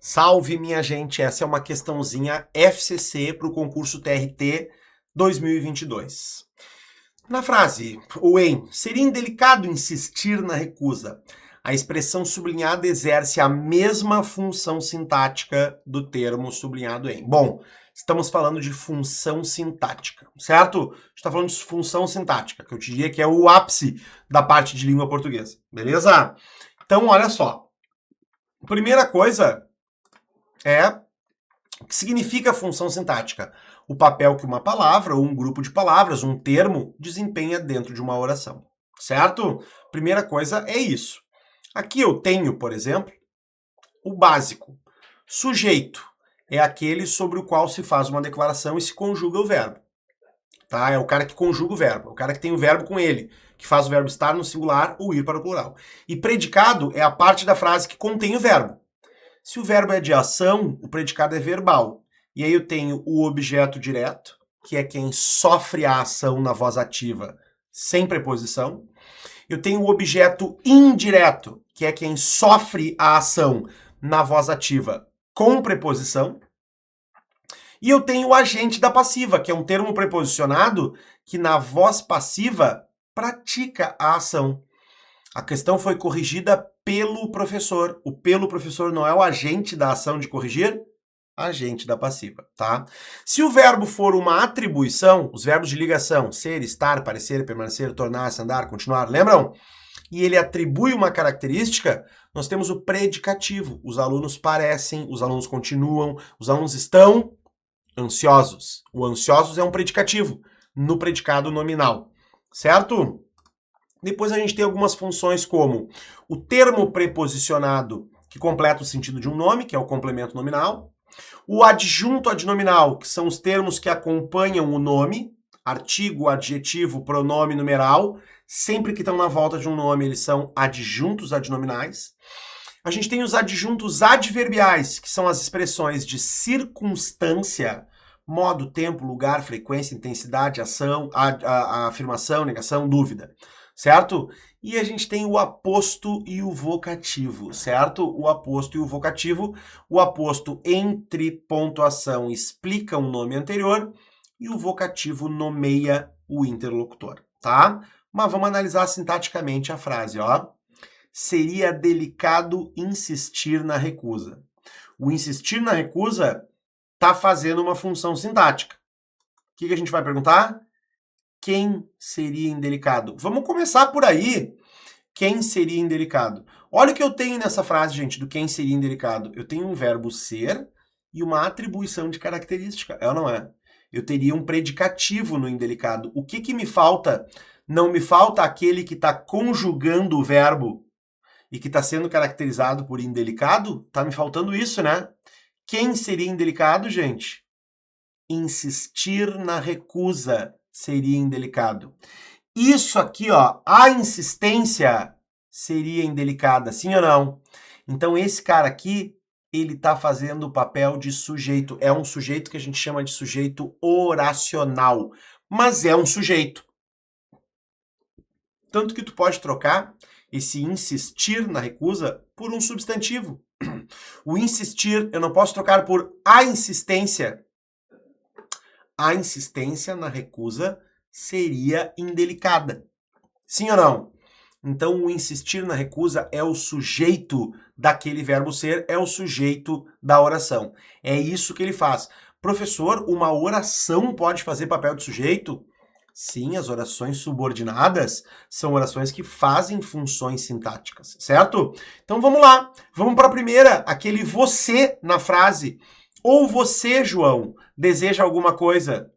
Salve, minha gente! Essa é uma questãozinha FCC para o concurso TRT 2022. Na frase, o em, seria indelicado insistir na recusa. A expressão sublinhada exerce a mesma função sintática do termo sublinhado em. Bom, estamos falando de função sintática, certo? A gente está falando de função sintática, que eu te diria que é o ápice da parte de língua portuguesa, beleza? Então, olha só. Primeira coisa o que significa a função sintática? O papel que uma palavra ou um grupo de palavras, um termo, desempenha dentro de uma oração, certo? Primeira coisa é isso. Aqui eu tenho, por exemplo, o básico. Sujeito é aquele sobre o qual se faz uma declaração e se conjuga o verbo. Tá? É o cara que conjuga o verbo, o cara que tem o verbo com ele, que faz o verbo estar no singular ou ir para o plural. E predicado é a parte da frase que contém o verbo. Se o verbo é de ação, o predicado é verbal. E aí eu tenho o objeto direto, que é quem sofre a ação na voz ativa sem preposição. Eu tenho o objeto indireto, que é quem sofre a ação na voz ativa com preposição. E eu tenho o agente da passiva, que é um termo preposicionado que na voz passiva pratica a ação. A questão foi corrigida pelo professor. O pelo professor não é o agente da ação de corrigir, agente da passiva, tá? Se o verbo for uma atribuição, os verbos de ligação, ser, estar, parecer, permanecer, tornar-se, andar, continuar, lembram? E ele atribui uma característica, nós temos o predicativo. Os alunos parecem, os alunos continuam, os alunos estão ansiosos. O ansiosos é um predicativo, no predicado nominal, certo? Depois a gente tem algumas funções como o termo preposicionado que completa o sentido de um nome, que é o complemento nominal, o adjunto adnominal, que são os termos que acompanham o nome, artigo, adjetivo, pronome, numeral, sempre que estão na volta de um nome, eles são adjuntos adnominais. A gente tem os adjuntos adverbiais, que são as expressões de circunstância, modo, tempo, lugar, frequência, intensidade, ação, a afirmação, negação, dúvida, certo? E a gente tem o aposto e o vocativo, certo? O aposto e o vocativo. O aposto entre pontuação explica o nome anterior e o vocativo nomeia o interlocutor, tá? Mas vamos analisar sintaticamente a frase, ó. Seria delicado insistir na recusa. O insistir na recusa está fazendo uma função sintática. O que a gente vai perguntar? Quem seria indelicado? Vamos começar por aí. Quem seria indelicado? Olha o que eu tenho nessa frase, gente, do quem seria indelicado. Eu tenho um verbo ser e uma atribuição de característica, é ou não é? Eu teria um predicativo no indelicado. O que me falta? Não me falta aquele que está conjugando o verbo e que está sendo caracterizado por indelicado? Tá me faltando isso, né? Quem seria indelicado, gente? Insistir na recusa seria indelicado. Isso aqui, ó, a insistência seria indelicada, sim ou não? Então esse cara aqui, ele tá fazendo o papel de sujeito. É um sujeito que a gente chama de sujeito oracional, mas é um sujeito. Tanto que tu pode trocar esse insistir na recusa por um substantivo. O insistir eu não posso trocar por a insistência. A insistência na recusa seria indelicada. Sim ou não? Então, o insistir na recusa é o sujeito daquele verbo ser, é o sujeito da oração. É isso que ele faz. Professor, uma oração pode fazer papel de sujeito? Sim, as orações subordinadas são orações que fazem funções sintáticas, certo? Então vamos lá, vamos para a primeira, aquele você na frase. Ou você, João, deseja alguma coisa?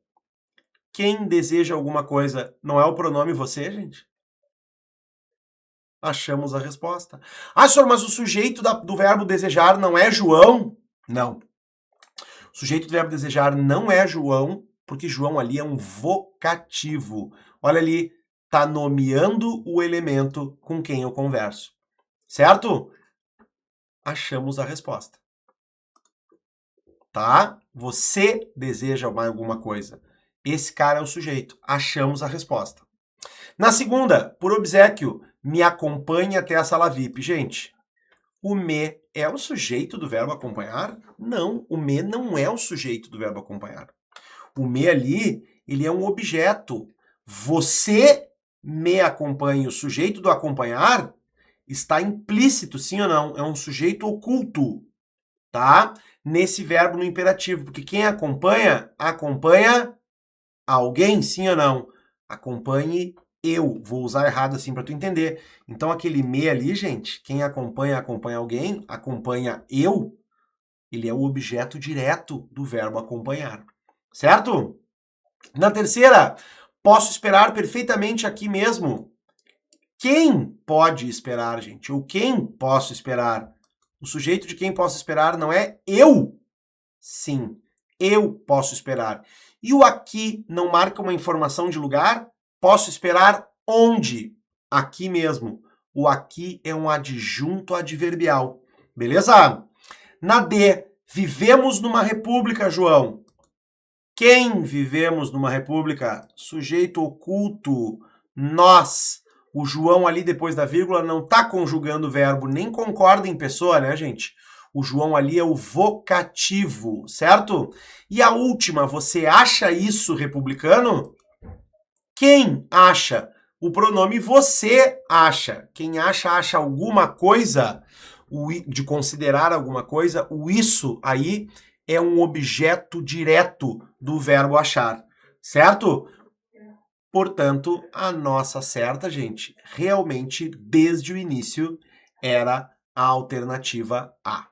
Quem deseja alguma coisa não é o pronome você, gente? Achamos a resposta. Ah, senhor, mas o sujeito do verbo desejar não é João? Não. O sujeito do verbo desejar não é João, porque João ali é um vocativo. Olha ali, tá nomeando o elemento com quem eu converso. Certo? Achamos a resposta. Tá? Você deseja alguma coisa. Esse cara é o sujeito. Achamos a resposta. Na segunda, por obséquio, me acompanhe até a sala VIP. Gente, o me é o sujeito do verbo acompanhar? Não, o me não é o sujeito do verbo acompanhar. O me ali, ele é um objeto. Você me acompanha. O sujeito do acompanhar está implícito, sim ou não? É um sujeito oculto, tá? Nesse verbo no imperativo, porque quem acompanha, acompanha alguém, sim ou não? Acompanhe eu. Vou usar errado assim para tu entender. Então aquele me ali, gente, quem acompanha, acompanha alguém, acompanha eu, ele é o objeto direto do verbo acompanhar. Certo? Na terceira, posso esperar perfeitamente aqui mesmo. Quem pode esperar, gente? Ou quem posso esperar? O sujeito de quem posso esperar não é eu. Sim, eu posso esperar. E o aqui não marca uma informação de lugar? Posso esperar onde? Aqui mesmo. O aqui é um adjunto adverbial. Beleza? Na D, vivemos numa república, João. Quem vivemos numa república? Sujeito oculto. Nós. O João ali depois da vírgula não está conjugando o verbo, nem concorda em pessoa, né, gente? O João ali é o vocativo, certo? E a última, você acha isso republicano? Quem acha? O pronome você acha. Quem acha, acha alguma coisa, de considerar alguma coisa, o isso aí é um objeto direto do verbo achar, certo? Portanto, a nossa certa, gente, realmente, desde o início, era a alternativa A.